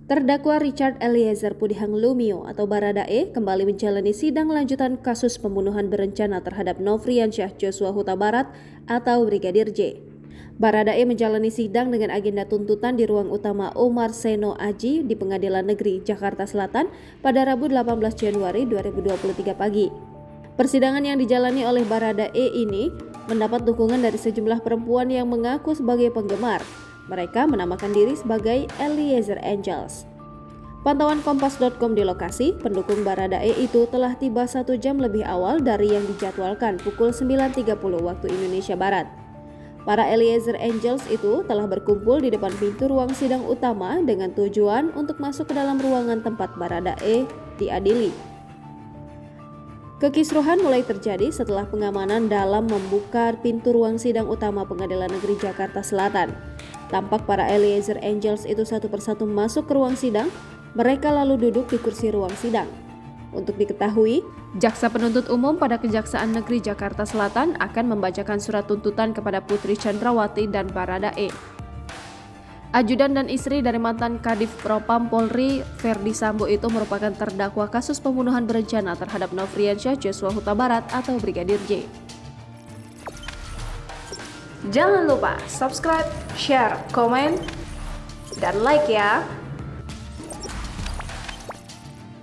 Terdakwa Richard Eliezer Pudihang Lumiu atau Baradae kembali menjalani sidang lanjutan kasus pembunuhan berencana terhadap Nofriansyah Joshua Huta Barat atau Brigadir J. Baradae menjalani sidang dengan agenda tuntutan di ruang utama Omar Seno Aji di Pengadilan Negeri Jakarta Selatan pada Rabu 18 Januari 2023 pagi. Persidangan yang dijalani oleh Baradae ini mendapat dukungan dari sejumlah perempuan yang mengaku sebagai penggemar. Mereka menamakan diri sebagai Eliezer Angels. Pantauan Kompas.com di lokasi, pendukung Baradae itu telah tiba 1 jam lebih awal dari yang dijadwalkan pukul 9.30 waktu Indonesia Barat. Para Eliezer Angels itu telah berkumpul di depan pintu ruang sidang utama dengan tujuan untuk masuk ke dalam ruangan tempat Baradae diadili. Kekisruhan mulai terjadi setelah pengamanan dalam membuka pintu ruang sidang utama Pengadilan Negeri Jakarta Selatan. Tampak para Eliezer Angels itu satu persatu masuk ke ruang sidang, mereka lalu duduk di kursi ruang sidang. Untuk diketahui, Jaksa Penuntut Umum pada Kejaksaan Negeri Jakarta Selatan akan membacakan surat tuntutan kepada Putri Chandrawati dan Baradae. Ajudan dan istri dari mantan Kadif Propam Polri, Verdi Sambo itu merupakan terdakwa kasus pembunuhan berencana terhadap Nofriansyah Joshua Huta Barat atau Brigadir J. Jangan lupa subscribe, share, komen, dan like ya!